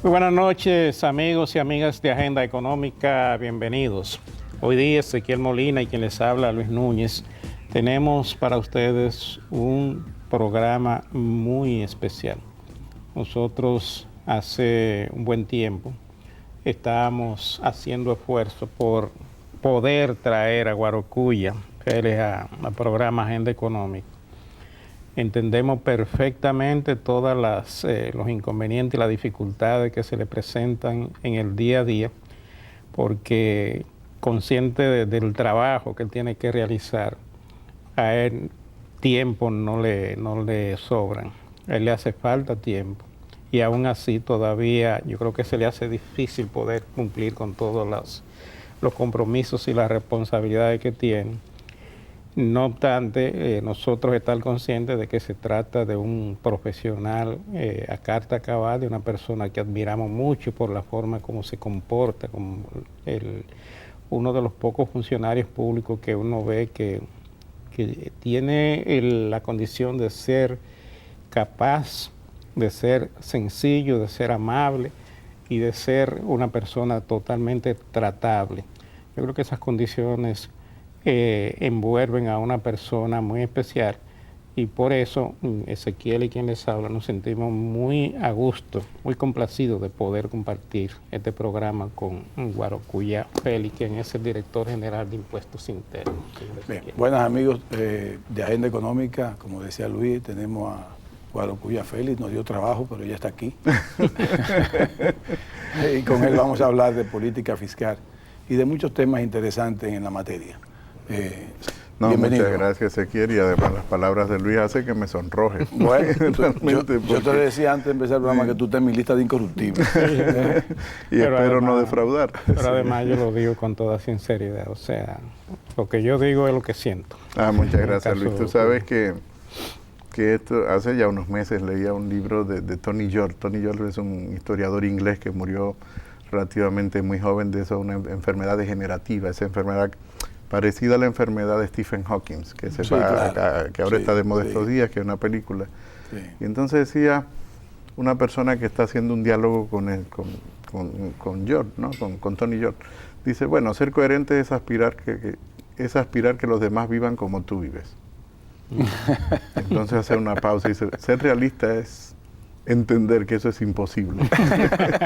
Muy buenas noches, amigos y amigas de Agenda Económica, bienvenidos. Hoy día Ezequiel Molina y quien les habla, Luis Núñez, tenemos para ustedes un programa muy especial. Nosotros hace un buen tiempo estábamos haciendo esfuerzo por poder traer a Guarocuya Félix al programa Agenda Económica. Entendemos perfectamente todos los inconvenientes y las dificultades que se le presentan en el día a día, porque consciente del trabajo que él tiene que realizar, a él tiempo no le sobran, a él le hace falta tiempo, y aún así todavía yo creo que se le hace difícil poder cumplir con todos los compromisos y las responsabilidades que tiene. No obstante, nosotros estar conscientes de que se trata de un profesional a carta cabal, de una persona que admiramos mucho por la forma como se comporta, como uno de los pocos funcionarios públicos que uno ve que tiene la condición de ser capaz, de ser sencillo, de ser amable y de ser una persona totalmente tratable. Yo creo que esas condiciones envuelven a una persona muy especial, y por eso Ezequiel y quien les habla nos sentimos muy a gusto, muy complacidos de poder compartir este programa con Guarocuya Félix, quien es el director general de Impuestos Internos. Bien, buenos amigos de Agenda Económica, como decía Luis, tenemos a Guarocuya Félix, nos dio trabajo, pero ya está aquí. Y con él vamos a hablar de política fiscal y de muchos temas interesantes en la materia. Muchas gracias, Ezequiel, y además las palabras de Luis hacen que me sonroje. Bueno, yo te decía antes de empezar el programa que tú estás en mi lista de incorruptibles. Y espero además, no defraudar. Pero además yo lo digo con toda sinceridad, o sea, lo que yo digo es lo que siento. Muchas gracias, Luis. Tú sabes que esto, hace ya unos meses leía un libro de Tony George. Tony George es un historiador inglés que murió relativamente muy joven de eso, una enfermedad degenerativa, esa enfermedad parecida a la enfermedad de Stephen Hawking, que, que ahora está de moda estos días, que es una película. Sí. Y entonces decía una persona que está haciendo un diálogo con George, ¿no? con Tony George, dice, bueno, ser coherente es aspirar que los demás vivan como tú vives. Entonces hace una pausa y dice, ser realista es entender que eso es imposible.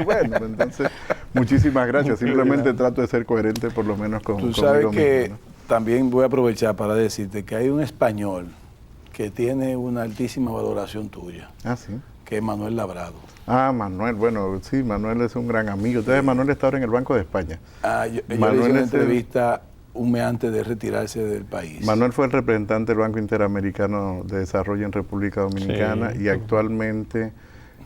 Bueno, entonces, muchísimas gracias. Simplemente trato de ser coherente por lo menos con Tú sabes conmigo que mismo, ¿no? También voy a aprovechar para decirte que hay un español que tiene una altísima valoración tuya. Sí. Que es Manuel Labrado. Manuel, bueno, sí, Manuel es un gran amigo. Entonces, Manuel está ahora en el Banco de España. Yo le hice una entrevista un mes antes de retirarse del país. Manuel fue el representante del Banco Interamericano de Desarrollo en República Dominicana, sí, y actualmente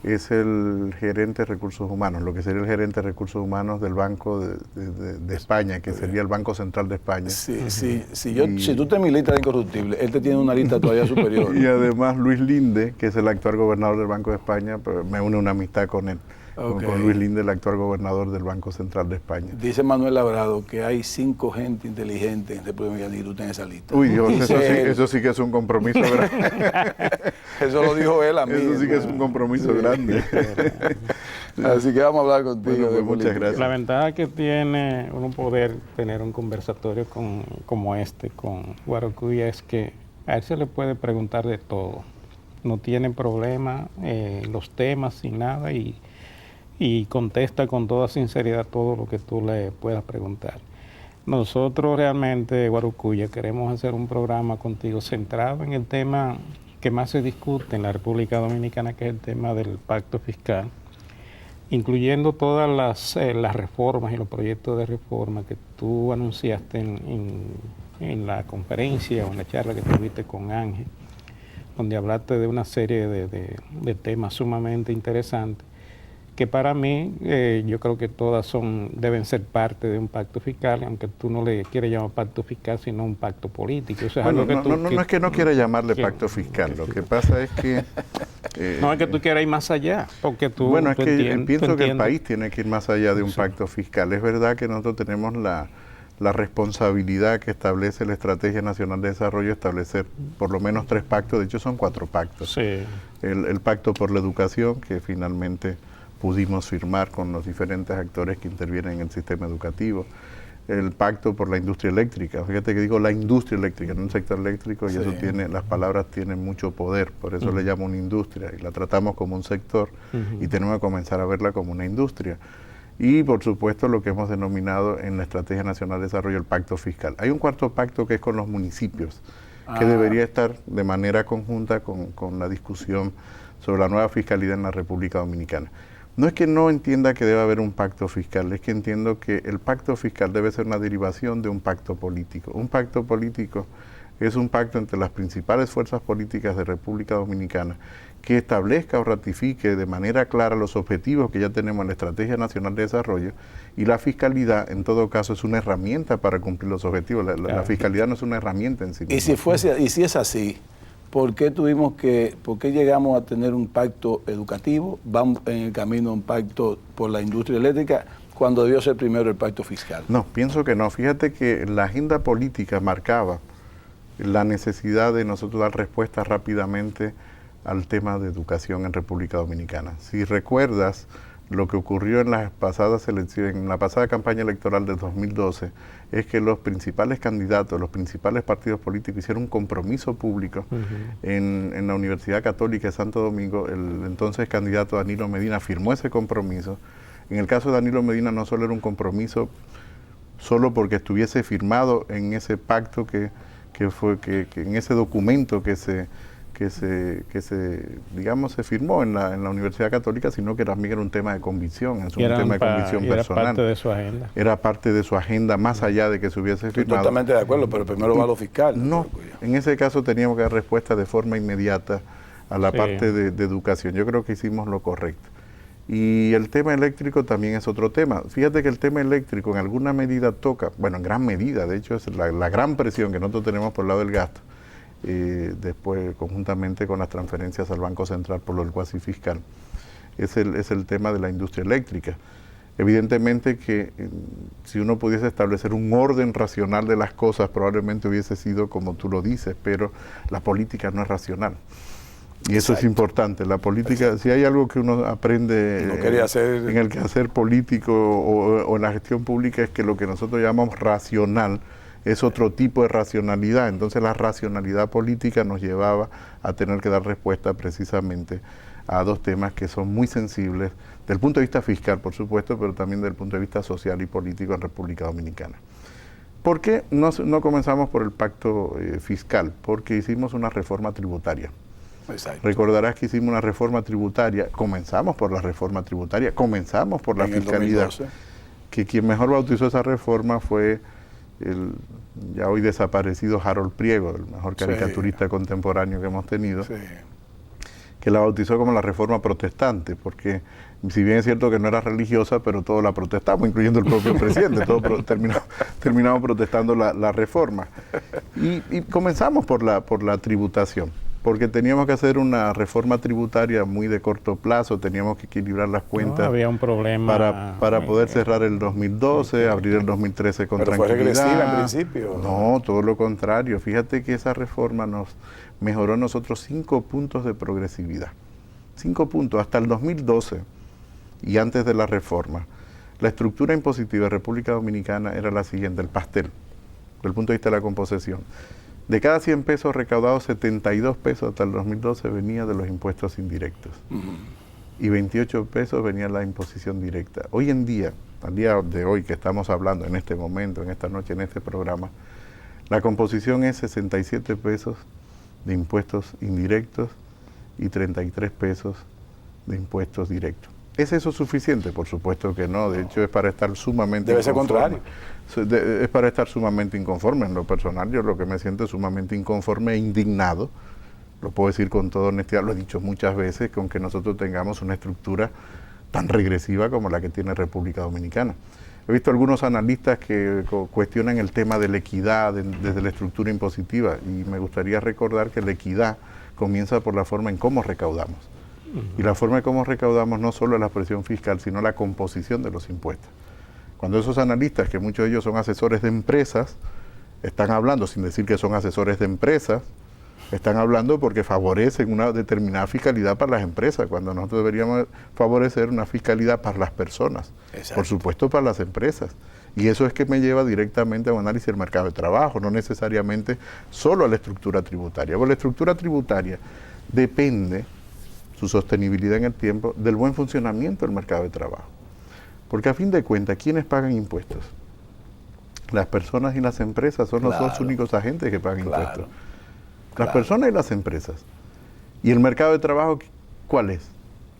es el gerente de recursos humanos, lo que sería el gerente de recursos humanos del Banco de España, que sería el Banco Central de España. Sí. Si tú tienes mi lista de incorruptibles, él te tiene una lista todavía superior. Y además Luis Linde, que es el actual gobernador del Banco de España, pues me une una amistad con él. Con Luis Linde, el actual gobernador del Banco Central de España. Dice Manuel Labrado que hay 5 gente inteligente en República Dominicana y tú estás en esa lista. Uy, Dios, eso sí que es un compromiso grande. Eso lo dijo él a mí. Eso sí que es un compromiso grande. Así que vamos a hablar contigo. Bueno, pues muchas gracias. La ventaja que tiene uno poder tener un conversatorio como este con Guarocuya es que a él se le puede preguntar de todo. No tiene problema los temas y nada, y contesta con toda sinceridad todo lo que tú le puedas preguntar. Nosotros realmente, Guarocuya, queremos hacer un programa contigo centrado en el tema que más se discute en la República Dominicana, que es el tema del pacto fiscal, incluyendo todas las reformas y los proyectos de reforma que tú anunciaste en la conferencia o en la charla que tuviste con Ángel, donde hablaste de una serie de temas sumamente interesantes, que para mí yo creo que todas deben ser parte de un pacto fiscal, aunque tú no le quieres llamar pacto fiscal, sino un pacto político. O sea, bueno, no es que no quiera llamarle pacto fiscal, lo que pasa es que... no es que tú quieras ir más allá, porque tú... Bueno, es que pienso que el país tiene que ir más allá de un pacto fiscal. Es verdad que nosotros tenemos la responsabilidad que establece la Estrategia Nacional de Desarrollo, establecer por lo menos 3 pactos, de hecho son 4 pactos. Sí. El pacto por la educación, que finalmente pudimos firmar con los diferentes actores que intervienen en el sistema educativo. El pacto por la industria eléctrica, fíjate que digo la industria eléctrica, no el sector eléctrico, y eso tiene, las palabras tienen mucho poder, por eso le llamo una industria, y la tratamos como un sector, y tenemos que comenzar a verla como una industria. Y por supuesto lo que hemos denominado en la Estrategia Nacional de Desarrollo el pacto fiscal. Hay un cuarto pacto que es con los municipios, que debería estar de manera conjunta con la discusión sobre la nueva fiscalidad en la República Dominicana. No es que no entienda que debe haber un pacto fiscal, es que entiendo que el pacto fiscal debe ser una derivación de un pacto político. Un pacto político es un pacto entre las principales fuerzas políticas de República Dominicana que establezca o ratifique de manera clara los objetivos que ya tenemos en la Estrategia Nacional de Desarrollo, y la fiscalidad en todo caso es una herramienta para cumplir los objetivos. La fiscalidad no es una herramienta en sí misma. Y si es así, ¿por qué llegamos a tener un pacto educativo? Vamos en el camino a un pacto por la industria eléctrica cuando debió ser primero el pacto fiscal. No, pienso que no. Fíjate que la agenda política marcaba la necesidad de nosotros dar respuesta rápidamente al tema de educación en República Dominicana. Si recuerdas lo que ocurrió en las pasadas elecciones, en la pasada campaña electoral del 2012, es que los principales candidatos, los principales partidos políticos hicieron un compromiso público en la Universidad Católica de Santo Domingo. El entonces candidato Danilo Medina firmó ese compromiso. En el caso de Danilo Medina no solo era un compromiso solo porque estuviese firmado en ese pacto que en ese documento que se firmó en la Universidad Católica, sino que también era un tema de convicción, es un tema de convicción personal. Era parte de su agenda. Era parte de su agenda, más allá de que se hubiese firmado. Totalmente de acuerdo, pero primero va lo fiscal. No, en ese caso teníamos que dar respuesta de forma inmediata a la parte de educación. Yo creo que hicimos lo correcto. Y el tema eléctrico también es otro tema. Fíjate que el tema eléctrico en alguna medida toca, bueno, en gran medida, de hecho es la gran presión que nosotros tenemos por el lado del gasto, después conjuntamente con las transferencias al Banco Central por lo del cuasi fiscal, es el tema de la industria eléctrica. Evidentemente que si uno pudiese establecer un orden racional de las cosas, probablemente hubiese sido como tú lo dices, pero la política no es racional. Y eso es importante. La política, si hay algo que uno aprende en el quehacer político o en la gestión pública, es que lo que nosotros llamamos racional es otro tipo de racionalidad. Entonces la racionalidad política nos llevaba a tener que dar respuesta precisamente a dos temas que son muy sensibles, desde el punto de vista fiscal, por supuesto, pero también desde el punto de vista social y político en República Dominicana. ¿Por qué no comenzamos por el pacto fiscal? Porque hicimos una reforma tributaria. Exacto. Recordarás que hicimos una reforma tributaria, comenzamos por la reforma tributaria, comenzamos por la fiscalidad, que quien mejor bautizó esa reforma fue el ya hoy desaparecido Harold Priego, el mejor caricaturista contemporáneo que hemos tenido, que la bautizó como la reforma protestante, porque si bien es cierto que no era religiosa, pero todos la protestamos, incluyendo el propio presidente, todos terminamos protestando la reforma. Y comenzamos por la tributación, porque teníamos que hacer una reforma tributaria muy de corto plazo, teníamos que equilibrar las cuentas. Había un problema para poder cerrar el 2012, abrir el 2013 con tranquilidad. ¿Pero fue regresiva en principio? No, todo lo contrario. Fíjate que esa reforma nos mejoró nosotros 5 puntos de progresividad. 5 puntos. Hasta el 2012 y antes de la reforma, la estructura impositiva de República Dominicana era la siguiente, el pastel, desde el punto de vista de la composición. De cada 100 pesos recaudados, 72 pesos hasta el 2012 venía de los impuestos indirectos. Y 28 pesos venía la imposición directa. Hoy en día, al día de hoy que estamos hablando, en este momento, en esta noche, en este programa, la composición es 67 pesos de impuestos indirectos y 33 pesos de impuestos directos. ¿Es eso suficiente? Por supuesto que no. De hecho, es para estar sumamente Debe ser contrario. Es para estar sumamente inconforme. En lo personal, yo lo que me siento es sumamente inconforme e indignado. Lo puedo decir con toda honestidad, lo he dicho muchas veces, con que nosotros tengamos una estructura tan regresiva como la que tiene República Dominicana. He visto algunos analistas que cuestionan el tema de la equidad desde la estructura impositiva, y me gustaría recordar que la equidad comienza por la forma en cómo recaudamos. Y la forma en cómo recaudamos no solo la presión fiscal, sino la composición de los impuestos. Cuando esos analistas, que muchos de ellos son asesores de empresas, están hablando, sin decir que son asesores de empresas, Están hablando porque favorecen una determinada fiscalidad para las empresas, cuando nosotros deberíamos favorecer una fiscalidad para las personas, Exacto. por supuesto para las empresas. Y eso es que me lleva directamente a un análisis del mercado de trabajo, no necesariamente solo a la estructura tributaria. Porque la estructura tributaria depende, su sostenibilidad en el tiempo, del buen funcionamiento del mercado de trabajo. Porque a fin de cuentas, ¿quiénes pagan impuestos? Las personas y las empresas son los dos únicos agentes que pagan impuestos. Las personas y las empresas. ¿Y el mercado de trabajo cuál es?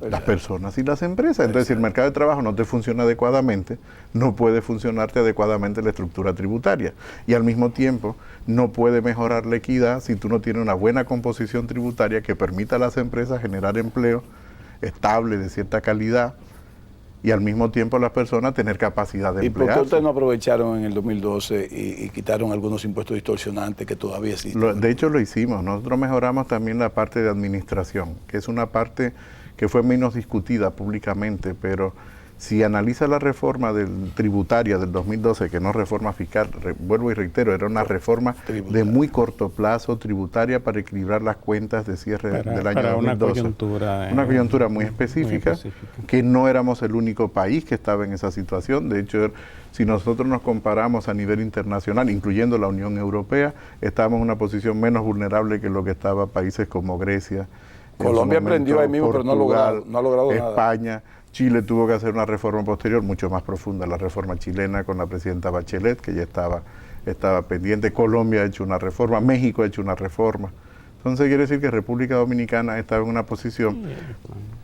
Las personas y las empresas. Entonces, si el mercado de trabajo no te funciona adecuadamente, no puede funcionarte adecuadamente la estructura tributaria. Y al mismo tiempo, no puede mejorar la equidad si tú no tienes una buena composición tributaria que permita a las empresas generar empleo estable, de cierta calidad, y al mismo tiempo a las personas tener capacidad de emplearse. ¿Y por qué ustedes no aprovecharon en el 2012 y quitaron algunos impuestos distorsionantes que todavía existen? De hecho lo hicimos. Nosotros mejoramos también la parte de administración, que es una parte que fue menos discutida públicamente, pero si analiza la reforma tributaria del 2012, que no reforma fiscal, vuelvo y reitero, era una reforma de muy corto plazo tributaria para equilibrar las cuentas de cierre del año 2012. Una coyuntura muy específica, que no éramos el único país que estaba en esa situación. De hecho, si nosotros nos comparamos a nivel internacional, incluyendo la Unión Europea, estábamos en una posición menos vulnerable que lo que estaba países como Grecia, Colombia aprendió ahí mismo, Portugal, pero no ha logrado España. nada. Chile tuvo que hacer una reforma posterior mucho más profunda, la reforma chilena con la presidenta Bachelet, que ya estaba pendiente. Colombia ha hecho una reforma, México ha hecho una reforma. Entonces quiere decir que República Dominicana estaba en una posición,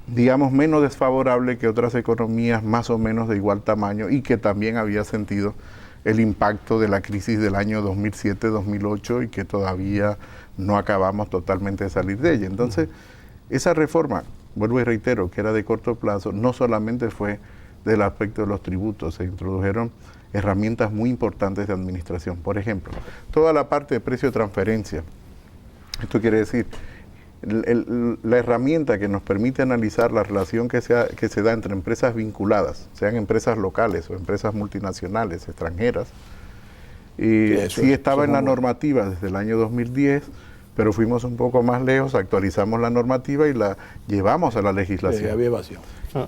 digamos, menos desfavorable que otras economías más o menos de igual tamaño, y que también había sentido el impacto de la crisis del año 2007-2008 y que todavía no acabamos totalmente de salir de ella. Entonces, esa reforma, vuelvo y reitero, que era de corto plazo, no solamente fue del aspecto de los tributos, se introdujeron herramientas muy importantes de administración. Por ejemplo, toda la parte de precio de transferencia. Esto quiere decir, la herramienta que nos permite analizar la relación que se da entre empresas vinculadas, sean empresas locales o empresas multinacionales, extranjeras, sí estaba en la normativa desde el año 2010, pero fuimos un poco más lejos, actualizamos la normativa y la llevamos a la legislación. Había evasión.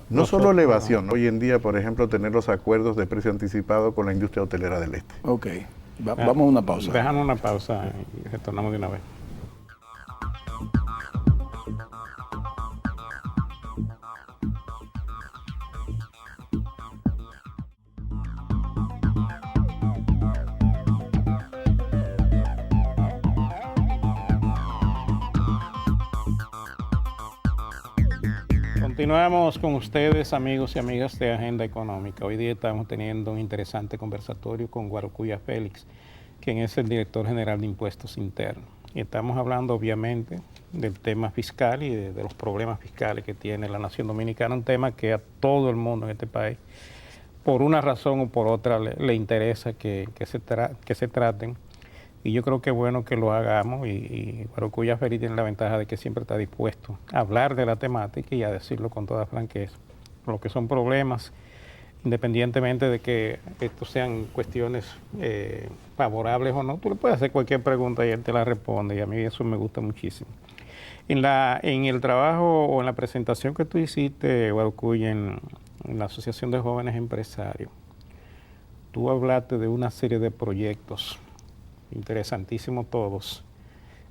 No solo la evasión, hoy en día, por ejemplo, tener los acuerdos de precio anticipado con la industria hotelera del este. Ok, vamos a una pausa. Déjanos una pausa y retornamos de una vez. Continuamos con ustedes, amigos y amigas de Agenda Económica. Hoy día estamos teniendo un interesante conversatorio con Guarocuya Félix, quien es el director general de Impuestos Internos. Y estamos hablando, obviamente, del tema fiscal y de los problemas fiscales que tiene la nación dominicana, un tema que a todo el mundo en este país, por una razón o por otra, le interesa que se traten. Y yo creo que es bueno que lo hagamos, y Guarocuya Félix tiene la ventaja de que siempre está dispuesto a hablar de la temática y a decirlo con toda franqueza. Lo que son problemas, independientemente de que estos sean cuestiones favorables o no, tú le puedes hacer cualquier pregunta y él te la responde, y a mí eso me gusta muchísimo. En el trabajo o en la presentación que tú hiciste, Guarocuya, en la Asociación de Jóvenes Empresarios, tú hablaste de una serie de proyectos interesantísimos todos,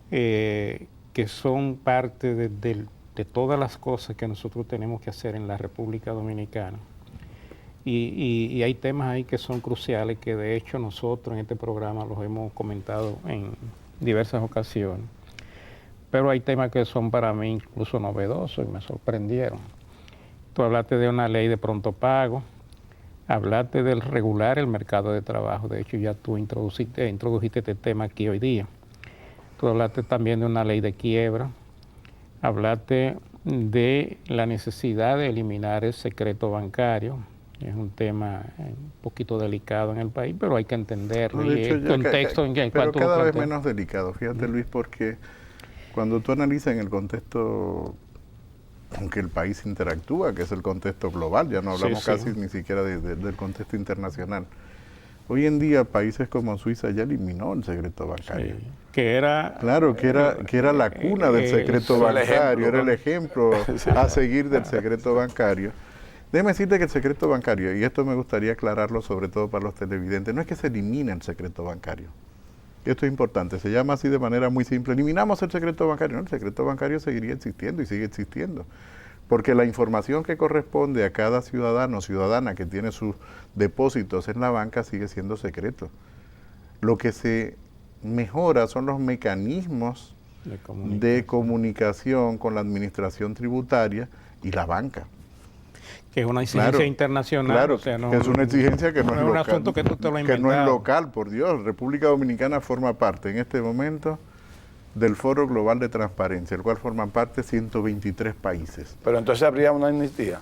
que son parte de todas las cosas que nosotros tenemos que hacer en la República Dominicana. Y hay temas ahí que son cruciales, que de hecho nosotros en este programa los hemos comentado en diversas ocasiones. Pero hay temas que son para mí incluso novedosos y me sorprendieron. Tú hablaste de una ley de pronto pago, hablaste del regular el mercado de trabajo. De hecho, ya tú introdujiste este tema aquí hoy día. Tú hablaste también de una ley de quiebra. Hablaste de la necesidad de eliminar el secreto bancario. Es un tema un poquito delicado en el país, pero hay que entenderlo. No, de hecho, y el contexto en el pero cual tú cada lo vez planteas. menos delicado. Fíjate, Luis, porque cuando tú analizas en el contexto, aunque el país interactúa, que es el contexto global, ya no hablamos casi ni siquiera del contexto internacional. Hoy en día países como Suiza ya eliminó el secreto bancario. Sí, que era... Claro, que era la cuna del secreto bancario, era el ejemplo a seguir del secreto bancario. Déjeme decirte que el secreto bancario, y esto me gustaría aclararlo sobre todo para los televidentes, no es que se elimine el secreto bancario. Esto es importante, se llama así de manera muy simple, eliminamos el secreto bancario. No, el secreto bancario seguiría existiendo y sigue existiendo. Porque la información que corresponde a cada ciudadano o ciudadana que tiene sus depósitos en la banca sigue siendo secreto. Lo que se mejora son los mecanismos de comunicación con la administración tributaria y la banca. Que es una exigencia internacional. Claro, o sea, no, es una exigencia que no es local. un asunto que tú te lo has que no es local, por Dios. República Dominicana forma parte en este momento del Foro Global de Transparencia, el cual forman parte 123 países. Pero entonces habría una amnistía.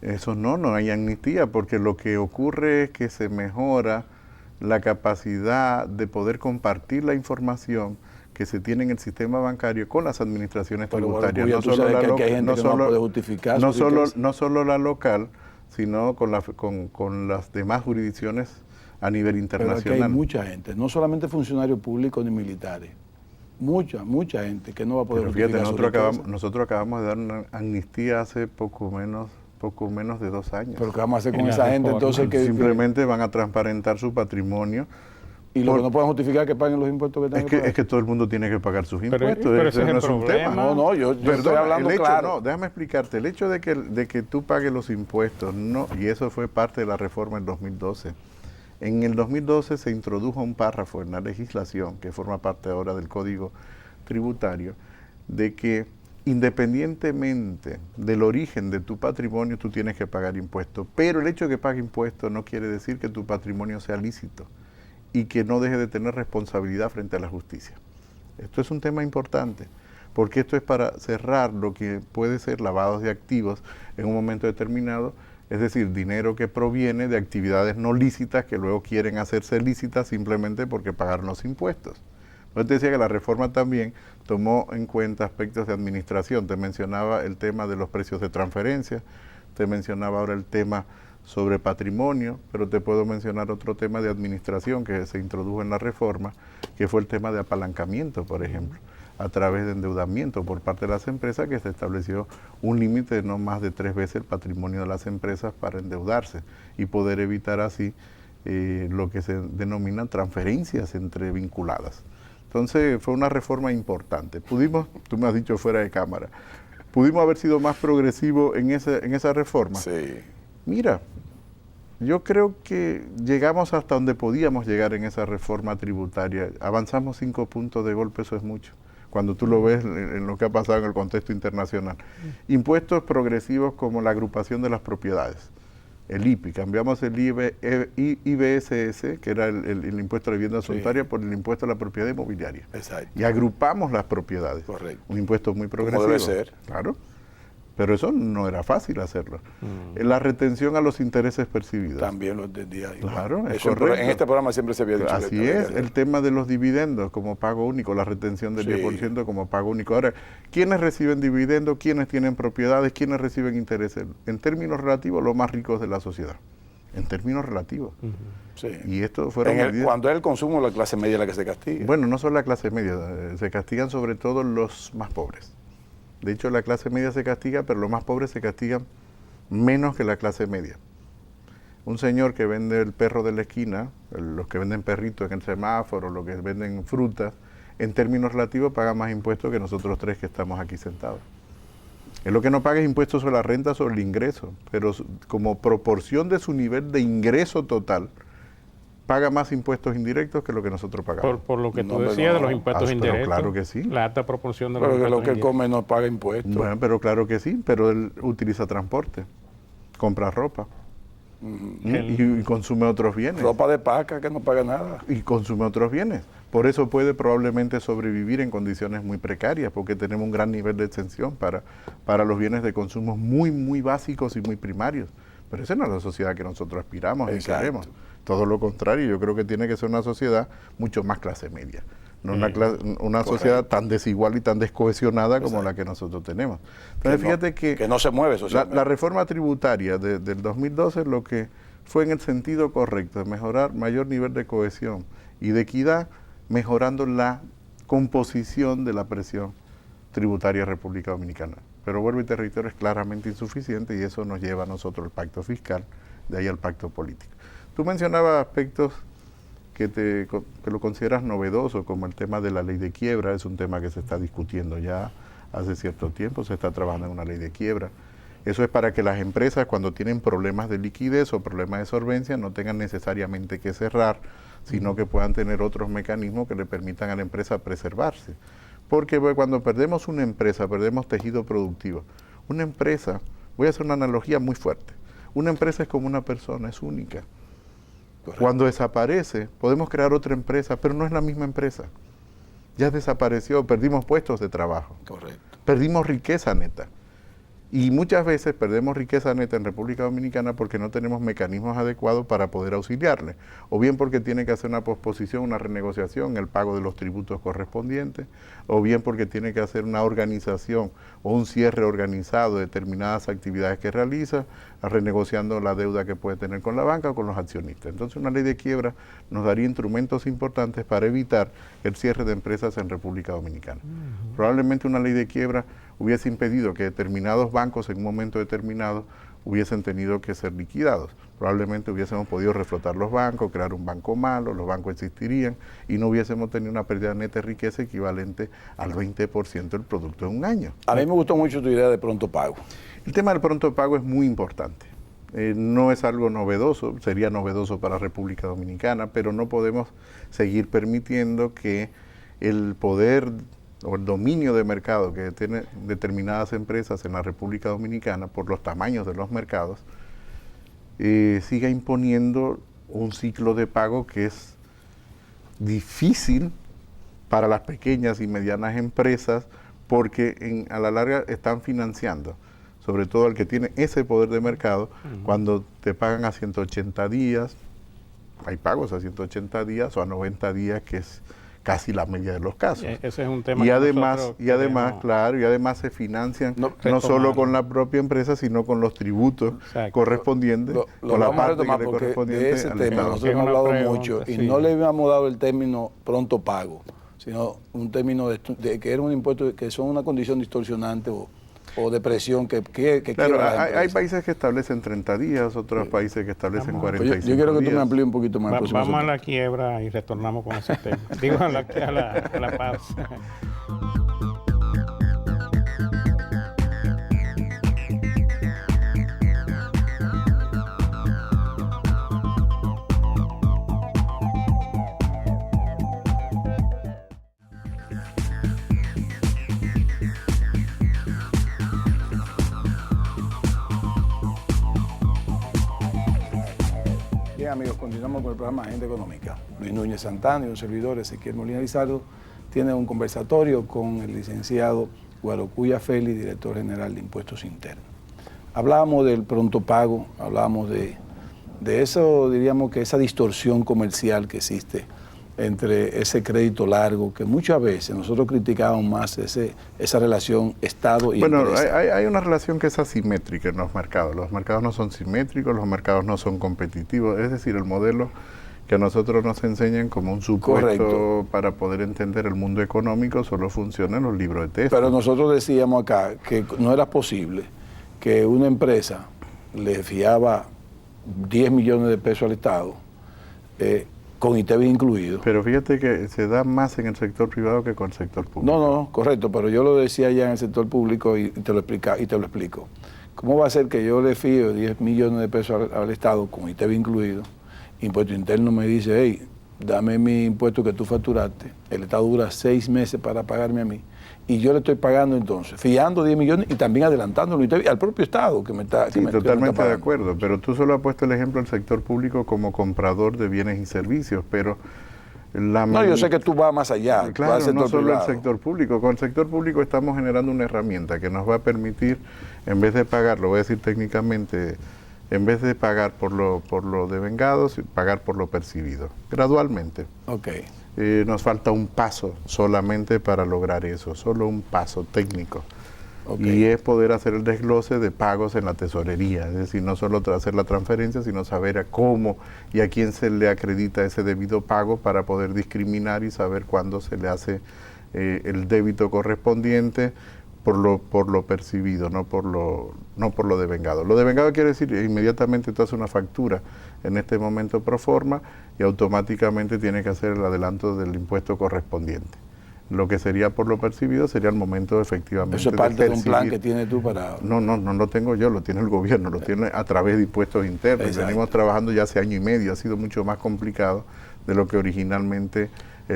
Eso no hay amnistía, porque lo que ocurre es que se mejora la capacidad de poder compartir la información que se tiene en el sistema bancario con las administraciones tributarias. No solo la local, no solo la local, sino con las demás jurisdicciones a nivel internacional. Pero aquí hay mucha gente, no solamente funcionarios públicos ni militares. Mucha gente que no va a poder justificar. Nosotros acabamos de dar una amnistía hace poco menos de 2 años. Pero ¿qué vamos a hacer con esa gente entonces? Simplemente van a transparentar su patrimonio. Y lo que no pueden justificar que paguen los impuestos que tengan que pagar. Es que todo el mundo tiene que pagar sus impuestos. Pero ese no es un tema. No, yo estoy hablando claro. No, déjame explicarte. El hecho de que tú pagues los impuestos, y eso fue parte de la reforma en 2012. En el 2012 se introdujo un párrafo en la legislación, que forma parte ahora del Código Tributario, de que independientemente del origen de tu patrimonio, tú tienes que pagar impuestos. Pero el hecho de que pague impuestos no quiere decir que tu patrimonio sea lícito y que no deje de tener responsabilidad frente a la justicia. Esto es un tema importante, porque esto es para cerrar lo que puede ser lavados de activos en un momento determinado, es decir, dinero que proviene de actividades no lícitas que luego quieren hacerse lícitas simplemente porque pagaron los impuestos. Yo te decía que la reforma también tomó en cuenta aspectos de administración. Te mencionaba el tema de los precios de transferencia, te mencionaba ahora el tema sobre patrimonio, pero te puedo mencionar otro tema de administración que se introdujo en la reforma, que fue el tema de apalancamiento, por ejemplo, a través de endeudamiento por parte de las empresas, que se estableció un límite de no más de 3 veces el patrimonio de las empresas para endeudarse y poder evitar así lo que se denominan transferencias entre vinculadas. Entonces fue una reforma importante. Pudimos, tú me has dicho fuera de cámara, pudimos haber sido más progresivos en esa reforma. Sí. Mira, yo creo que llegamos hasta donde podíamos llegar en esa reforma tributaria. Avanzamos 5 puntos de golpe, eso es mucho, cuando tú lo ves en lo que ha pasado en el contexto internacional. Impuestos progresivos como la agrupación de las propiedades, el IPI, cambiamos el IBSS, que era el impuesto a la vivienda solitaria, por el impuesto a la propiedad inmobiliaria. Exacto. Y agrupamos las propiedades. Correcto. Un impuesto muy progresivo. Como debe ser. Claro. Pero eso no era fácil hacerlo. La retención a los intereses percibidos. También lo entendía. Claro, es eso correcto. En este programa siempre se había dicho. Así es, el tema de los dividendos como pago único, la retención del 10% como pago único. Ahora, ¿quiénes reciben dividendos? ¿Quiénes tienen propiedades? ¿Quiénes reciben intereses? En términos relativos, los más ricos de la sociedad. En términos relativos. Sí. Y esto fueron cuando es el consumo, la clase media la que se castiga. Bueno, no solo la clase media, se castigan sobre todo los más pobres. De hecho, la clase media se castiga, pero los más pobres se castigan menos que la clase media. Un señor que vende el perro de la esquina, los que venden perritos en el semáforo, los que venden frutas, en términos relativos paga más impuestos que nosotros 3 que estamos aquí sentados. Es lo que no paga es impuestos sobre la renta, sobre el ingreso, pero como proporción de su nivel de ingreso total, paga más impuestos indirectos que lo que nosotros pagamos. Por lo que tú decías de los impuestos indirectos. Claro que sí. La alta proporción de los impuestos impuestos indirectos. Pero lo que él come no paga impuestos. Bueno, pero claro que sí, pero él utiliza transporte, compra ropa y consume otros bienes. Ropa de paca que no paga nada. Y consume otros bienes. Por eso puede probablemente sobrevivir en condiciones muy precarias, porque tenemos un gran nivel de exención para los bienes de consumo muy, muy básicos y muy primarios. Pero esa no es la sociedad que nosotros aspiramos y queremos. Todo lo contrario, yo creo que tiene que ser una sociedad mucho más clase media. No una sociedad tan desigual y tan descohesionada como la que nosotros tenemos. Entonces, fíjate que no se mueve socialmente. La reforma tributaria del 2012 lo que fue en el sentido correcto, de mejorar mayor nivel de cohesión y de equidad, mejorando la composición de la presión tributaria de República Dominicana. Pero vuelvo y te reitero, es claramente insuficiente y eso nos lleva a nosotros al pacto fiscal, de ahí al pacto político. Tú mencionabas aspectos que lo consideras novedoso, como el tema de la ley de quiebra, es un tema que se está discutiendo ya hace cierto tiempo, se está trabajando en una ley de quiebra. Eso es para que las empresas, cuando tienen problemas de liquidez o problemas de solvencia, no tengan necesariamente que cerrar, sino que puedan tener otros mecanismos que le permitan a la empresa preservarse. Porque cuando perdemos una empresa, perdemos tejido productivo. Una empresa, voy a hacer una analogía muy fuerte, una empresa es como una persona, es única. Correcto. Cuando desaparece, podemos crear otra empresa, pero no es la misma empresa. Ya desapareció, perdimos puestos de trabajo. Correcto. Perdimos riqueza neta. Y muchas veces perdemos riqueza neta en República Dominicana porque no tenemos mecanismos adecuados para poder auxiliarle. O bien porque tiene que hacer una posposición, una renegociación, el pago de los tributos correspondientes, o bien porque tiene que hacer una organización o un cierre organizado de determinadas actividades que realiza, renegociando la deuda que puede tener con la banca o con los accionistas. Entonces una ley de quiebra nos daría instrumentos importantes para evitar el cierre de empresas en República Dominicana. Probablemente una ley de quiebra hubiese impedido que determinados bancos en un momento determinado hubiesen tenido que ser liquidados. Probablemente hubiésemos podido reflotar los bancos, crear un banco malo, los bancos existirían y no hubiésemos tenido una pérdida neta de riqueza equivalente al 20% del producto en un año. A mí me gustó mucho tu idea de pronto pago. El tema del pronto pago es muy importante. No es algo novedoso, sería novedoso para República Dominicana, pero no podemos seguir permitiendo que el poder o el dominio de mercado que tienen determinadas empresas en la República Dominicana por los tamaños de los mercados, siga imponiendo un ciclo de pago que es difícil para las pequeñas y medianas empresas porque a la larga están financiando, sobre todo el que tiene ese poder de mercado, cuando te pagan a 180 días, hay pagos a 180 días o a 90 días que es casi la media de los casos. Ese es un tema y además, claro, se financian no solo con la propia empresa, sino con los tributos correspondientes, con la parte que le correspondiente de ese al tema. Estado. Nosotros hemos hablado mucho y no le habíamos dado el término pronto pago, sino un término de que era un impuesto que son una condición distorsionante o de presión que claro, hay países que establecen 30 días, otros países que establecen 45 días. Yo quiero que tú me amplíes un poquito más. Vamos a la quiebra y retornamos con ese tema. Digo, a la pausa. Bien, amigos, continuamos con el programa Agenda Económica. Luis Núñez Santana y un servidor, Ezequiel Molina Lizardo, tienen un conversatorio con el licenciado Guarocuya Félix, director general de Impuestos Internos. Hablábamos del pronto pago, hablábamos de eso, diríamos que esa distorsión comercial que existe entre ese crédito largo, que muchas veces nosotros criticábamos más esa relación Estado y bueno, empresa. Hay una relación que es asimétrica en los mercados no son simétricos, los mercados no son competitivos, es decir, el modelo que a nosotros nos enseñan como un supuesto para poder entender el mundo económico solo funciona en los libros de texto. Pero nosotros decíamos acá que no era posible que una empresa le fiaba 10 millones de pesos al Estado, con ITEVIS incluido. Pero fíjate que se da más en el sector privado que con el sector público. No, correcto, pero yo lo decía ya en el sector público y te lo explico. ¿Cómo va a ser que yo le fío 10 millones de pesos al Estado, con ITEVIS incluido? Impuesto Interno me dice, hey, dame mi impuesto que tú facturaste. El Estado dura 6 meses para pagarme a mí. Y yo le estoy pagando entonces, fiando 10 millones y también adelantándolo al propio Estado que me está Sí, totalmente de acuerdo, pero tú solo has puesto el ejemplo del sector público como comprador de bienes y servicios, pero no, yo sé que tú vas más allá. Claro, no solo el sector público. Con el sector público estamos generando una herramienta que nos va a permitir, en vez de pagar, lo voy a decir técnicamente, en vez de pagar por lo devengado, pagar por lo percibido, gradualmente. Okay. Nos falta un paso solamente para lograr eso, solo un paso técnico. Y es poder hacer el desglose de pagos en la tesorería, es decir, no solo hacer la transferencia, sino saber a cómo y a quién se le acredita ese debido pago para poder discriminar y saber cuándo se le hace el débito correspondiente por lo percibido, no por lo devengado. Lo devengado quiere decir inmediatamente tú haces una factura en este momento pro forma y automáticamente tienes que hacer el adelanto del impuesto correspondiente. Lo que sería por lo percibido sería el momento efectivamente. ¿Eso es parte de un plan que tienes tú para...? No lo tengo yo, lo tiene el gobierno, lo tiene a través de impuestos internos. Exacto. Venimos trabajando ya hace año y medio, ha sido mucho más complicado de lo que originalmente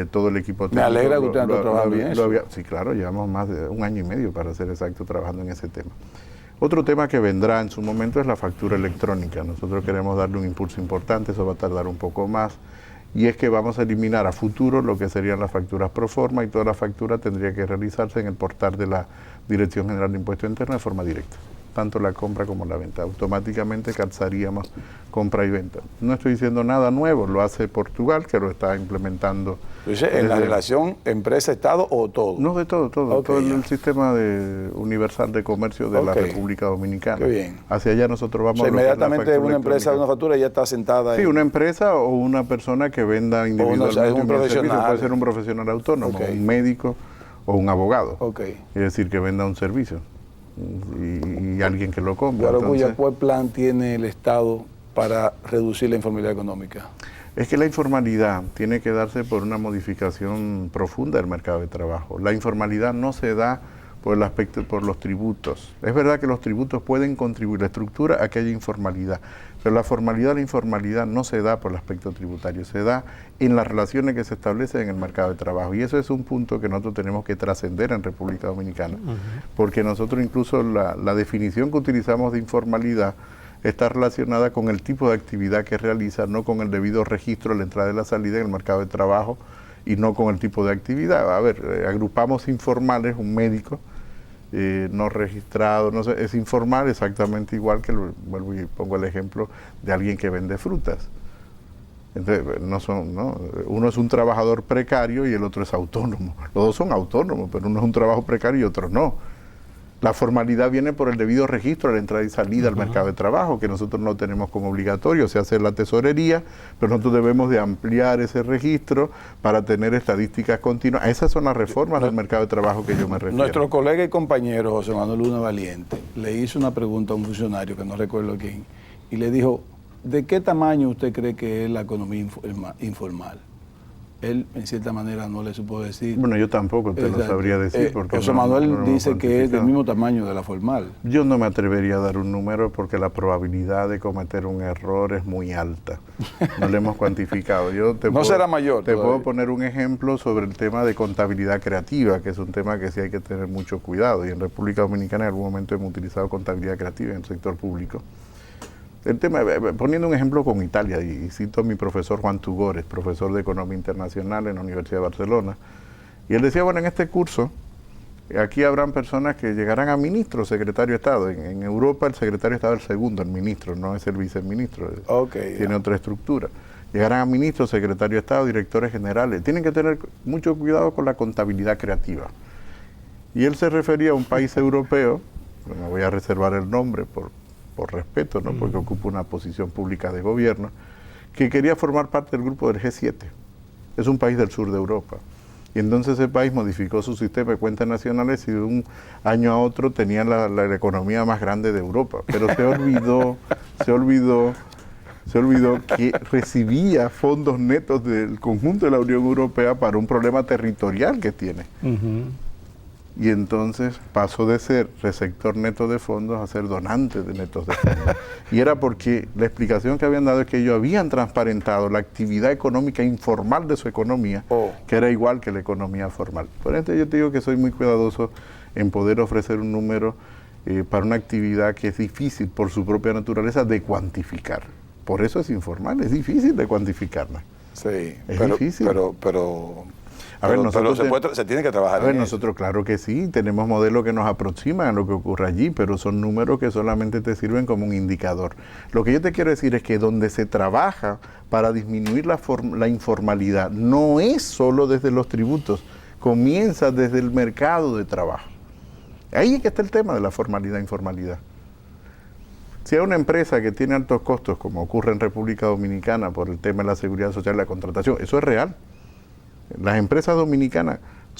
todo el equipo técnico. Me alegra que usted haya trabajado bien eso. Sí, claro, llevamos más de un año y medio, para ser exacto, trabajando en ese tema. Otro tema que vendrá en su momento es la factura electrónica. Nosotros queremos darle un impulso importante, eso va a tardar un poco más. Y es que vamos a eliminar a futuro lo que serían las facturas pro forma y toda la factura tendría que realizarse en el portal de la Dirección General de Impuestos Internos de forma directa, tanto la compra como la venta. Automáticamente calzaríamos compra y venta. No estoy diciendo nada nuevo, lo hace Portugal, que lo está implementando. Entonces, ¿en la relación empresa-Estado o todo? No, de todo, todo el sistema universal de comercio de la República Dominicana. Qué bien. Hacia allá nosotros vamos. O sea, inmediatamente una empresa de una factura ya está sentada. Sí, una empresa o una persona que venda individualmente. O sea, un profesional. Puede ser un profesional autónomo, un médico o un abogado. Es decir, que venda un servicio y alguien que lo compre. Guaracuya, ¿cuál plan tiene el Estado para reducir la informalidad económica? Es que la informalidad tiene que darse por una modificación profunda del mercado de trabajo. La informalidad no se da por el aspecto, por los tributos. Es verdad que los tributos pueden contribuir a la estructura a que haya informalidad, pero la formalidad, la informalidad no se da por el aspecto tributario, se da en las relaciones que se establecen en el mercado de trabajo. Y eso es un punto que nosotros tenemos que trascender en República Dominicana, porque nosotros incluso la definición que utilizamos de informalidad está relacionada con el tipo de actividad que realiza, no con el debido registro de la entrada y la salida en el mercado de trabajo y no con el tipo de actividad. A ver, agrupamos informales, un médico no registrado, no sé, es informal exactamente igual que, vuelvo y pongo el ejemplo de alguien que vende frutas. Entonces, uno es un trabajador precario y el otro es autónomo. Los dos son autónomos, pero uno es un trabajo precario y otro no. La formalidad viene por el debido registro de la entrada y salida al mercado de trabajo, que nosotros no tenemos como obligatorio, se hace la tesorería, pero nosotros debemos de ampliar ese registro para tener estadísticas continuas. Esas son las reformas del mercado de trabajo que yo me refiero. Nuestro colega y compañero José Manuel Luna Valiente le hizo una pregunta a un funcionario, que no recuerdo quién, y le dijo, ¿de qué tamaño usted cree que es la economía informal? Él, en cierta manera, no le supo decir. Bueno, yo tampoco te lo sabría decir. Porque José Manuel dice que es del mismo tamaño de la formal. Yo no me atrevería a dar un número porque la probabilidad de cometer un error es muy alta. No lo hemos cuantificado. Será mayor. Te puedo poner un ejemplo sobre el tema de contabilidad creativa, que es un tema que sí hay que tener mucho cuidado. Y en República Dominicana en algún momento hemos utilizado contabilidad creativa en el sector público. El tema, poniendo un ejemplo con Italia, y cito a mi profesor Juan Tugores, profesor de Economía Internacional en la Universidad de Barcelona, y él decía, bueno, en este curso, aquí habrán personas que llegarán a ministro, secretario de Estado. En Europa el secretario de Estado es el segundo, el ministro, no es el viceministro, tiene otra estructura. Llegarán a ministro, secretario de Estado, directores generales. Tienen que tener mucho cuidado con la contabilidad creativa. Y él se refería a un país europeo, me voy a reservar el nombre por respeto, ¿no? Porque ocupa una posición pública de gobierno, que quería formar parte del grupo del G7. Es un país del sur de Europa. Y entonces ese país modificó su sistema de cuentas nacionales y de un año a otro tenía la economía más grande de Europa. Pero se olvidó que recibía fondos netos del conjunto de la Unión Europea para un problema territorial que tiene. Y entonces pasó de ser receptor neto de fondos a ser donante de netos de fondos. Y era porque la explicación que habían dado es que ellos habían transparentado la actividad económica informal de su economía, que era igual que la economía formal. Por eso yo te digo que soy muy cuidadoso en poder ofrecer un número para una actividad que es difícil por su propia naturaleza de cuantificar. Por eso es informal, es difícil de cuantificarla. Sí, es difícil. Se tiene que trabajar. A ver, nosotros claro que sí, tenemos modelos que nos aproximan a lo que ocurre allí, pero son números que solamente te sirven como un indicador. Lo que yo te quiero decir es que donde se trabaja para disminuir la informalidad no es solo desde los tributos, comienza desde el mercado de trabajo. Ahí es que está el tema de la formalidad e informalidad. Si hay una empresa que tiene altos costos, como ocurre en República Dominicana por el tema de la seguridad social y la contratación, eso es real. Las empresas dominicanas,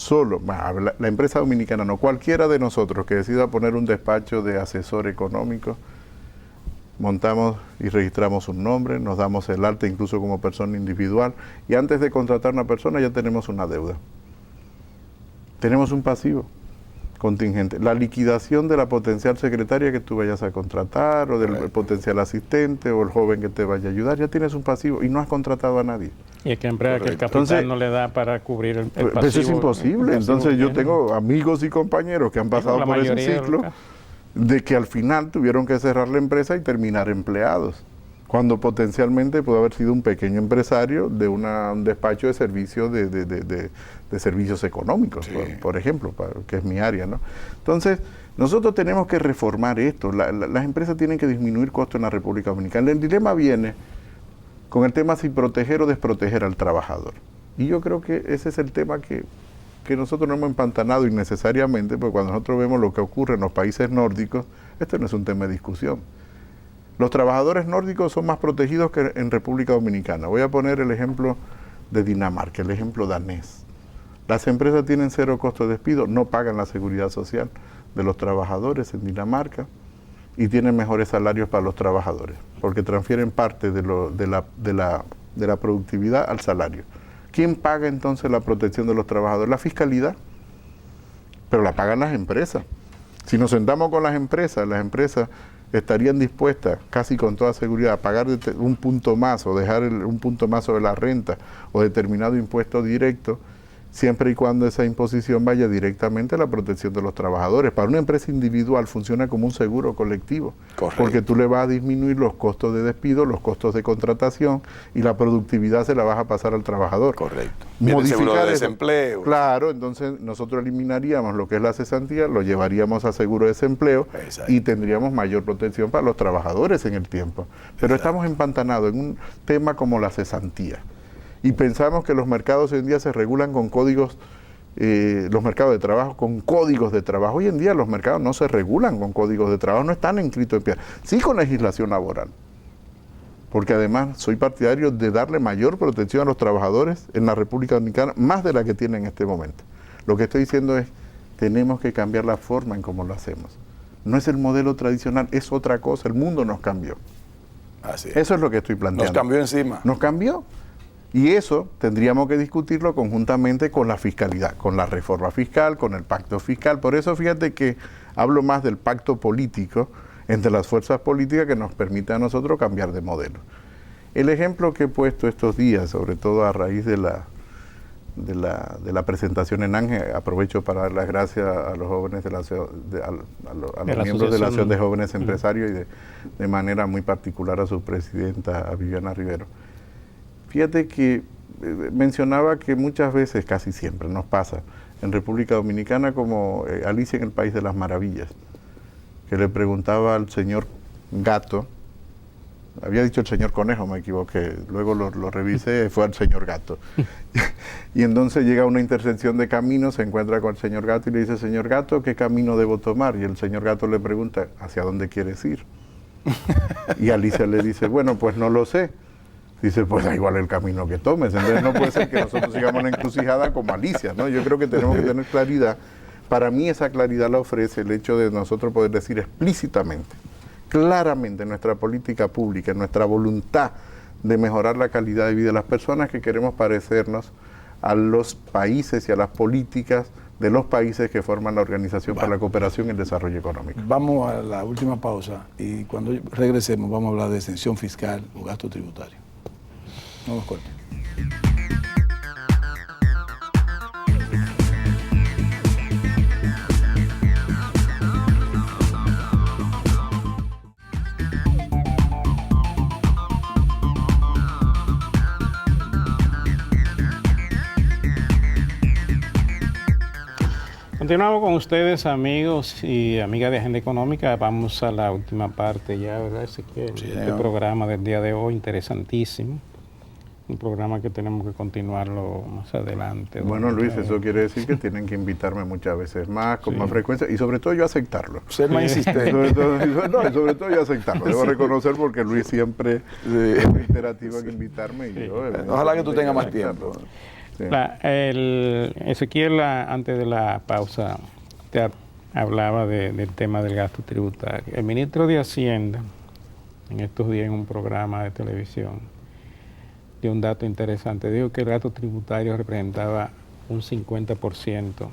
la empresa dominicana, no cualquiera de nosotros que decida poner un despacho de asesor económico, montamos y registramos un nombre, nos damos el alta incluso como persona individual, y antes de contratar a una persona ya tenemos una deuda. Tenemos un pasivo contingente. La liquidación de la potencial secretaria que tú vayas a contratar, o del potencial asistente, o el joven que te vaya a ayudar, ya tienes un pasivo y no has contratado a nadie. Y es que en verdad que el capital entonces, no le da para cubrir el pasivo. Eso es imposible. Entonces yo tengo amigos y compañeros que han pasado por ese ciclo de que al final tuvieron que cerrar la empresa y terminar empleados, cuando potencialmente pudo haber sido un pequeño empresario de un despacho de servicios de servicios económicos, sí, por ejemplo, que es mi área, ¿no? Entonces, nosotros tenemos que reformar esto. Las empresas tienen que disminuir costos en la República Dominicana. El dilema viene con el tema si proteger o desproteger al trabajador. Y yo creo que ese es el tema que nosotros no hemos empantanado innecesariamente, porque cuando nosotros vemos lo que ocurre en los países nórdicos, esto no es un tema de discusión. Los trabajadores nórdicos son más protegidos que en República Dominicana. Voy a poner el ejemplo de Dinamarca, el ejemplo danés. Las empresas tienen cero costo de despido, no pagan la seguridad social de los trabajadores en Dinamarca y tienen mejores salarios para los trabajadores, porque transfieren parte de la productividad al salario. ¿Quién paga entonces la protección de los trabajadores? La fiscalidad, pero la pagan las empresas. Si nos sentamos con las empresas estarían dispuestas, casi con toda seguridad, a pagar un punto más o dejar un punto más sobre la renta o determinado impuesto directo, siempre y cuando esa imposición vaya directamente a la protección de los trabajadores. Para una empresa individual funciona como un seguro colectivo. Correcto. Porque tú le vas a disminuir los costos de despido, los costos de contratación, y la productividad se la vas a pasar al trabajador. Correcto. Modificar seguro de desempleo. Claro, entonces nosotros eliminaríamos lo que es la cesantía, lo llevaríamos a seguro de desempleo. Exacto. Y tendríamos mayor protección para los trabajadores en el tiempo. Pero exacto, estamos empantanados en un tema como la cesantía. Y pensamos que los mercados hoy en día se regulan con códigos, los mercados de trabajo con códigos de trabajo. Hoy en día los mercados no se regulan con códigos de trabajo, no están inscritos en piedra. Sí con legislación laboral, porque además soy partidario de darle mayor protección a los trabajadores en la República Dominicana, más de la que tienen en este momento. Lo que estoy diciendo es, tenemos que cambiar la forma en cómo lo hacemos. No es el modelo tradicional, es otra cosa, el mundo nos cambió. Así es. Eso es lo que estoy planteando. Nos cambió encima. Nos cambió. Y eso tendríamos que discutirlo conjuntamente con la fiscalidad, con la reforma fiscal, con el pacto fiscal. Por eso fíjate que hablo más del pacto político entre las fuerzas políticas que nos permite a nosotros cambiar de modelo. El ejemplo que he puesto estos días, sobre todo a raíz de la presentación en Ángel, aprovecho para dar las gracias a los jóvenes a los miembros de la Asociación de Jóvenes Empresarios y de manera muy particular a su presidenta, a Viviana Rivero. Fíjate que mencionaba que muchas veces, casi siempre, nos pasa en República Dominicana como Alicia en el País de las Maravillas, que le preguntaba al señor Gato, había dicho el señor Conejo, me equivoqué, luego lo revisé, fue al señor Gato. Y entonces llega a una intersección de caminos, se encuentra con el señor Gato y le dice, señor Gato, ¿qué camino debo tomar? Y el señor Gato le pregunta, ¿hacia dónde quieres ir? Y Alicia le dice, bueno, pues no lo sé. Dice, pues da igual el camino que tomes. Entonces no puede ser que nosotros sigamos una encrucijada como Alicia, ¿no? Yo creo que tenemos que tener claridad. Para mí esa claridad la ofrece el hecho de nosotros poder decir explícitamente, claramente en nuestra política pública, en nuestra voluntad de mejorar la calidad de vida de las personas, que queremos parecernos a los países y a las políticas de los países que forman la Organización para la Cooperación y el Desarrollo Económico. Vamos a la última pausa y cuando regresemos vamos a hablar de exención fiscal o gasto tributario. No nos corten. Continuamos con ustedes, amigos y amigas de Agenda Económica. Vamos a la última parte ya, ¿verdad, Ezequiel? Sí, este programa del día de hoy, interesantísimo. un programa que tenemos que continuarlo más adelante. Bueno, Luis, eso quiere decir que tienen que invitarme muchas veces más, con más frecuencia, y sobre todo yo aceptarlo. Ser más insistente. Sobre todo yo aceptarlo. Debo reconocer porque Luis siempre es muy interactivo en invitarme. Y yo, ojalá que tú tengas más tiempo. Sí. Ezequiel, antes de la pausa, te hablaba del tema del gasto tributario. El ministro de Hacienda, en estos días en un programa de televisión, dio un dato interesante. Dijo que el gasto tributario representaba un 50%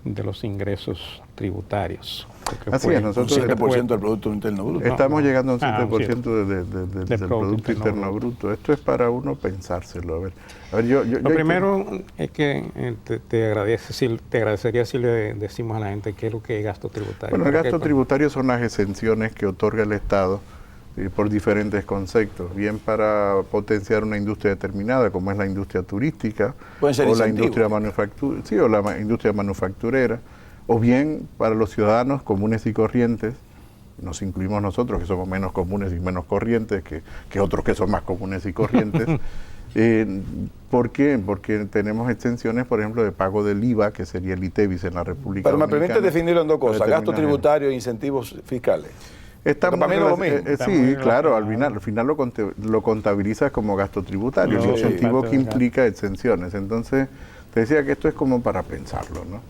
de los ingresos tributarios. Así es, nosotros un 7% del Producto Interno Bruto. Estamos llegando a un 7% del Producto Interno Bruto. Esto es para uno pensárselo. A ver, lo primero es que te agradecería si le decimos a la gente qué es lo que es gasto tributario. Bueno, el gasto tributario son las exenciones que otorga el Estado por diferentes conceptos, bien para potenciar una industria determinada, como es la industria turística, o la industria manufacturera, o bien para los ciudadanos comunes y corrientes, nos incluimos nosotros que somos menos comunes y menos corrientes que otros que son más comunes y corrientes. ¿Por qué? Porque tenemos exenciones, por ejemplo, de pago del IVA, que sería el ITEVIS en la República Dominicana. Pero me permite definirlo en dos cosas, gasto tributario e incentivos fiscales. Para mí lo mismo. Sí, claro, al final lo contabilizas como gasto tributario, el incentivo que implica exenciones. Entonces, te decía que esto es como para pensarlo, ¿no?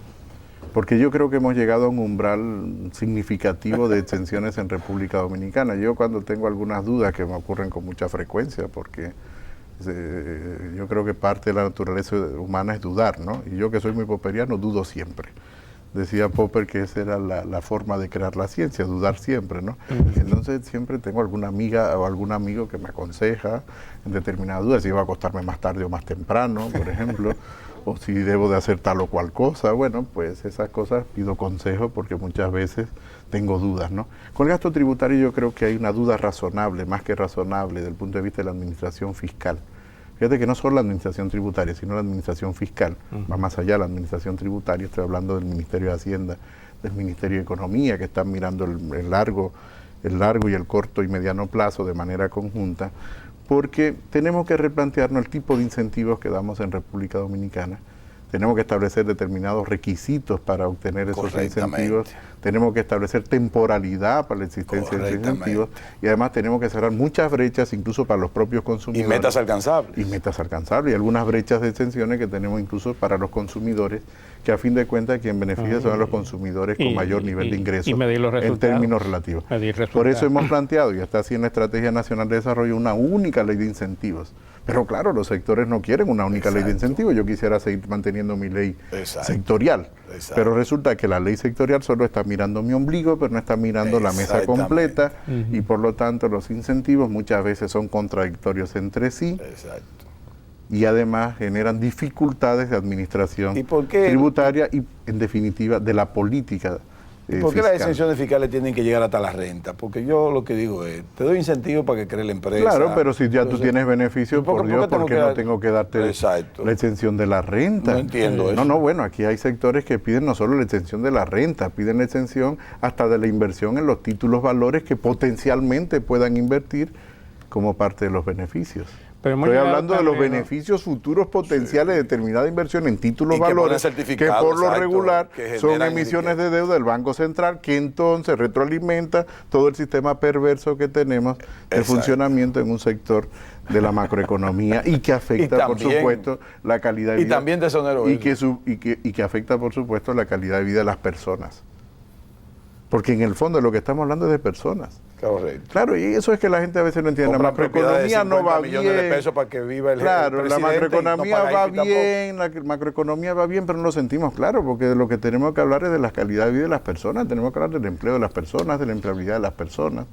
Porque yo creo que hemos llegado a un umbral significativo de exenciones en República Dominicana. Yo cuando tengo algunas dudas, que me ocurren con mucha frecuencia, porque yo creo que parte de la naturaleza humana es dudar, ¿no? Y yo que soy muy popperiano, dudo siempre. Decía Popper que esa era la forma de crear la ciencia, dudar siempre, ¿no? Entonces siempre tengo alguna amiga o algún amigo que me aconseja en determinadas dudas, si iba a acostarme más tarde o más temprano, por ejemplo, o si debo de hacer tal o cual cosa. Bueno, pues esas cosas pido consejo porque muchas veces tengo dudas, ¿no? Con el gasto tributario yo creo que hay una duda razonable, más que razonable, desde el punto de vista de la administración fiscal. Fíjate que no solo la administración tributaria, sino la administración fiscal, va más allá de la administración tributaria. Estoy hablando del Ministerio de Hacienda, del Ministerio de Economía, que están mirando el largo y el corto y mediano plazo de manera conjunta, porque tenemos que replantearnos el tipo de incentivos que damos en República Dominicana. Tenemos que establecer determinados requisitos para obtener esos incentivos. Tenemos que establecer temporalidad para la existencia de esos incentivos. Y además tenemos que cerrar muchas brechas, incluso para los propios consumidores. Y metas alcanzables. Y metas alcanzables. Y algunas brechas de exenciones que tenemos incluso para los consumidores, que a fin de cuentas quien beneficia son los consumidores con mayor nivel de ingresos en términos relativos. Por eso hemos planteado, y está así en la Estrategia Nacional de Desarrollo, una única ley de incentivos. Pero claro, los sectores no quieren una única ley de incentivos. Yo quisiera seguir manteniendo mi ley sectorial. Pero resulta que la ley sectorial solo está mirando mi ombligo, pero no está mirando la mesa completa. Y por lo tanto los incentivos muchas veces son contradictorios entre sí. Y además generan dificultades de administración tributaria y, en definitiva, de la política ¿Por qué las exenciones fiscales tienen que llegar hasta la renta? Porque yo lo que digo es, te doy incentivo para que cree la empresa. Claro, pero si ya tú tienes beneficios, por Dios, ¿por qué no tengo que darte la exención de la renta? No entiendo eso. No, bueno, aquí hay sectores que piden no solo la exención de la renta, piden la exención hasta de la inversión en los títulos valores que potencialmente puedan invertir como parte de los beneficios. Estoy hablando de los beneficios futuros potenciales de determinada inversión en títulos valores que por lo regular son emisiones de deuda del Banco Central, que entonces retroalimenta todo el sistema perverso que tenemos de funcionamiento en un sector de la macroeconomía y que afecta, por supuesto, la calidad de vida. Y también desonero y que afecta, por supuesto, la calidad de vida de las personas. Porque en el fondo de lo que estamos hablando es de personas. Correcto. Claro, y eso es que la gente a veces no entiende. La macroeconomía no va bien. De pesos para que viva claro, la macroeconomía va bien, la macroeconomía va bien, pero no lo sentimos claro, porque de lo que tenemos que hablar es de la calidad de vida de las personas, tenemos que hablar del empleo de las personas, de la empleabilidad de las personas.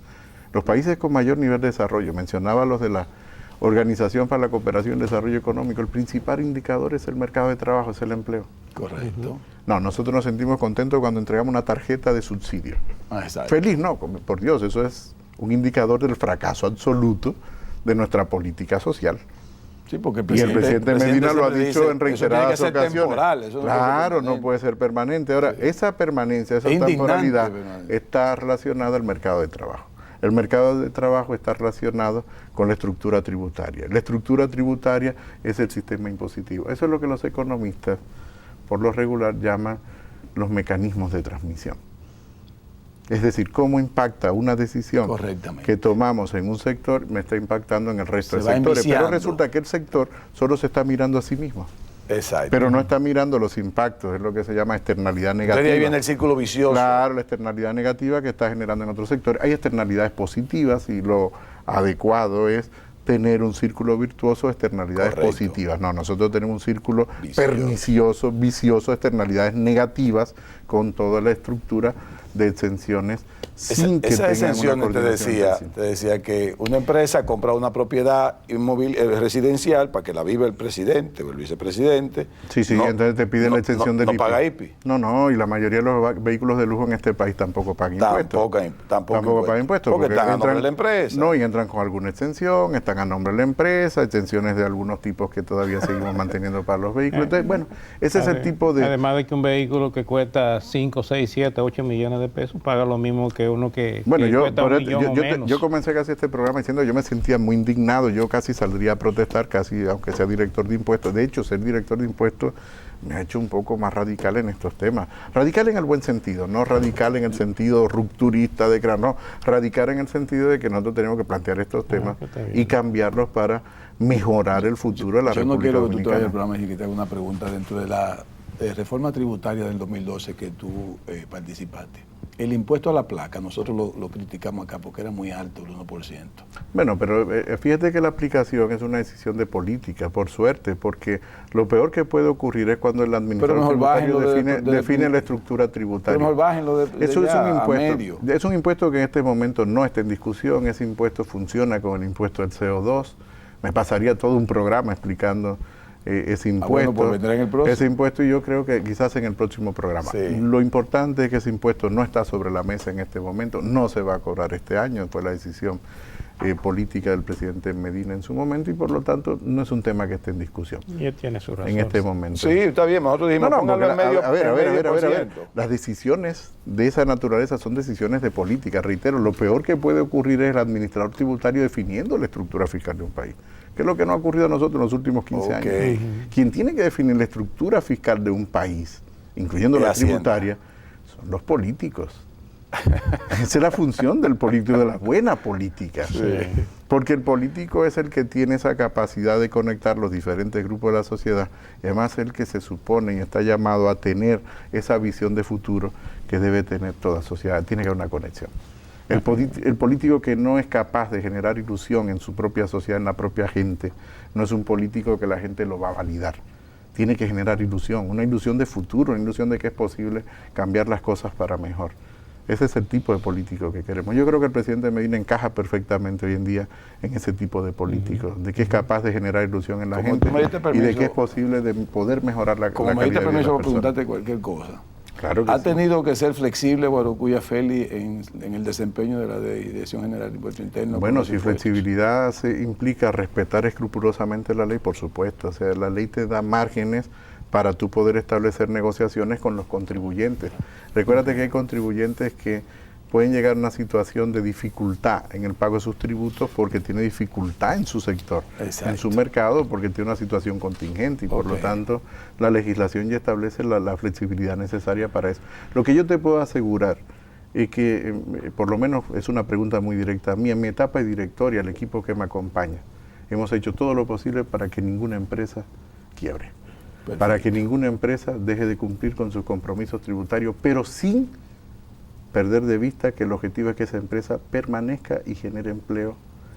Los países con mayor nivel de desarrollo, mencionaba los de la Organización para la Cooperación y Desarrollo Económico, el principal indicador es el mercado de trabajo, es el empleo. Correcto. No, nosotros nos sentimos contentos cuando entregamos una tarjeta de subsidio. Feliz, no, por Dios, eso es un indicador del fracaso absoluto de nuestra política social. Sí, porque el presidente Medina lo ha dicho en reiteradas ocasiones. Claro, no puede ser permanente. Ahora, esa permanencia, esa temporalidad está relacionada al mercado de trabajo. El mercado de trabajo está relacionado con la estructura tributaria. La estructura tributaria es el sistema impositivo. Eso es lo que los economistas, por lo regular, llaman los mecanismos de transmisión. Es decir, cómo impacta una decisión que tomamos en un sector, me está impactando en el resto de sectores. Pero resulta que el sector solo se está mirando a sí mismo. Exacto. Pero no está mirando los impactos, es lo que se llama externalidad negativa. Entonces ahí viene el círculo vicioso. Claro, la externalidad negativa que está generando en otro sector. Hay externalidades positivas y lo adecuado es tener un círculo virtuoso de externalidades positivas. No, nosotros tenemos un círculo pernicioso, vicioso, externalidades negativas con toda la estructura de exenciones sin que esas tengan exenciones una coordinación. te decía que una empresa compra una propiedad inmóvil residencial para que la viva el presidente o el vicepresidente. Sí, entonces te piden la exención del IPI. No paga IPI. No, y la mayoría de los vehículos de lujo en este país tampoco pagan impuestos. Tampoco pagan impuestos. Porque están a nombre de la empresa. No, y entran con alguna exención, están a nombre de la empresa, exenciones de algunos tipos que todavía seguimos manteniendo para los vehículos. Entonces, bueno, ese es el tipo de... Además de que un vehículo que cuesta 5, 6, 7, 8 millones de pesos paga lo mismo que uno que cuesta un millón o menos. Yo comencé casi este programa diciendo yo me sentía muy indignado, yo casi saldría a protestar, casi aunque sea director de impuestos. De hecho, ser director de impuestos me ha hecho un poco más radical en estos temas. Radical en el buen sentido, no radical en el sentido rupturista de no, radical en el sentido de que nosotros tenemos que plantear estos temas y cambiarlos para mejorar el futuro de la República Dominicana. Yo no quiero que tú te vayas al programa y que te haga una pregunta dentro de la reforma tributaria del 2012 que tú participaste. El impuesto a la placa, nosotros lo criticamos acá porque era muy alto, el 1%. Bueno, pero fíjate que la aplicación es una decisión de política, por suerte, porque lo peor que puede ocurrir es cuando el administrador tributario define la estructura tributaria. Pero mejor bájenlo eso es un impuesto. Es un impuesto que en este momento no está en discusión, ese impuesto funciona con el impuesto del CO2. Me pasaría todo un programa explicando ese impuesto, ese impuesto, y yo creo que quizás en el próximo programa. Lo importante es que ese impuesto no está sobre la mesa en este momento, no se va a cobrar este año, fue la decisión política del presidente Medina en su momento, y por lo tanto no es un tema que esté en discusión. Y él tiene su razón. En este momento. Sí, está bien, nosotros dijimos pónganlo en medio. A ver, las decisiones de esa naturaleza son decisiones de política, reitero, lo peor que puede ocurrir es el administrador tributario definiendo la estructura fiscal de un país, que es lo que nos ha ocurrido a nosotros en los últimos 15 años. Quien tiene que definir la estructura fiscal de un país, incluyendo la tributaria, son los políticos. Esa es la función del político, de la buena política. Porque el político es el que tiene esa capacidad de conectar los diferentes grupos de la sociedad, y además es el que se supone y está llamado a tener esa visión de futuro que debe tener toda sociedad. Tiene que haber una conexión. El político que no es capaz de generar ilusión en su propia sociedad, en la propia gente, no es un político que la gente lo va a validar. Tiene que generar ilusión, una ilusión de futuro, una ilusión de que es posible cambiar las cosas para mejor. Ese es el tipo de político que queremos. Yo creo que el presidente Medina encaja perfectamente hoy en día en ese tipo de político, de que es capaz de generar ilusión en la gente y de que es posible de poder mejorar la calidad de vida de las personas. Como me diste permiso para preguntarte cualquier cosa. Claro que ¿Ha tenido que ser flexible Guarocuya Feli en el desempeño de la Dirección General de Impuestos Internos? Bueno, si flexibilidad implica respetar escrupulosamente la ley, por supuesto. O sea, la ley te da márgenes para tú poder establecer negociaciones con los contribuyentes. Recuérdate que hay contribuyentes que pueden llegar a una situación de dificultad en el pago de sus tributos porque tiene dificultad en su sector, en su mercado, porque tiene una situación contingente y por lo tanto la legislación ya establece la flexibilidad necesaria para eso. Lo que yo te puedo asegurar es que, por lo menos es una pregunta muy directa a mí, en mi etapa de directoria, el equipo que me acompaña, hemos hecho todo lo posible para que ninguna empresa quiebre. Perfecto. Para que ninguna empresa deje de cumplir con sus compromisos tributarios, pero sin perder de vista que el objetivo es que esa empresa permanezca y genere empleo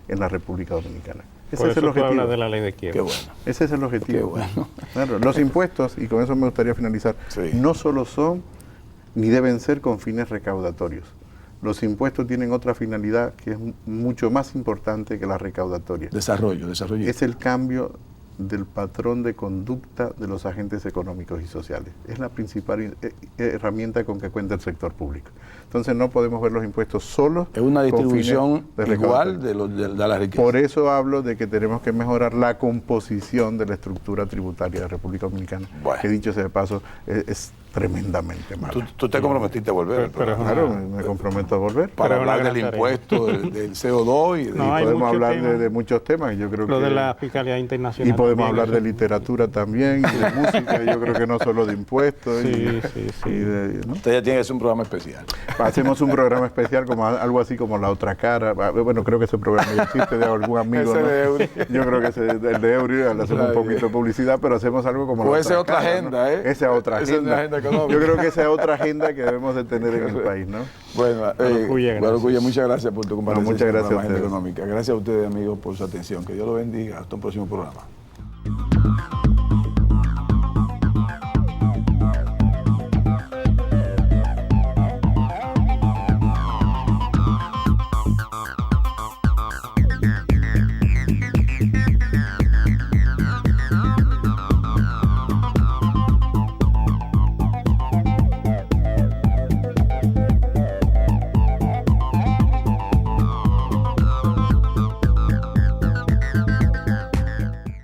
en la República Dominicana. Ese es el objetivo. Habla de la ley de quiebra. Qué bueno. Ese es el objetivo. Qué bueno. Claro, los impuestos, y con eso me gustaría finalizar, no solo son ni deben ser con fines recaudatorios. Los impuestos tienen otra finalidad que es mucho más importante que la recaudatoria. Desarrollo. Es el cambio del patrón de conducta de los agentes económicos y sociales. Es la principal herramienta con que cuenta el sector público. Entonces no podemos ver los impuestos solos. Es una distribución igual de la riqueza. Por eso hablo de que tenemos que mejorar la composición de la estructura tributaria de la República Dominicana, que dicho sea de paso, es tremendamente mala. Tú te comprometiste a volver. Pero Claro, me comprometo a volver. Para Pero es una hablar del gran tarea. impuesto, del CO2 y de... No, hay podemos muchos hablar temas. de muchos temas. Yo creo Lo que de la fiscalía internacional. y podemos también, hablar eso. de literatura también, y de música. Yo creo que no solo de impuestos. Sí, sí, sí. ¿no? Usted ya tiene que hacer un programa especial. Hacemos un programa especial como algo así como La Otra Cara. Bueno, creo que ese programa ya existe de algún amigo. Ese ¿no? de Eury. Yo creo que ese el de Eury, le hacemos un poquito de publicidad, pero hacemos algo como O La esa es otra Cara, agenda, ¿no? ¿eh? Esa es otra Esa es agenda. una agenda económica. Yo creo que esa es otra agenda que debemos de tener en el país, ¿no? Bueno, Guadalucuya, Guadalucuya, gracias. muchas gracias por tu comparecencia. muchas gracias en el a programa Agenda ustedes. Económica. Gracias a ustedes, amigos, por su atención. Que Dios los bendiga. Hasta un próximo programa.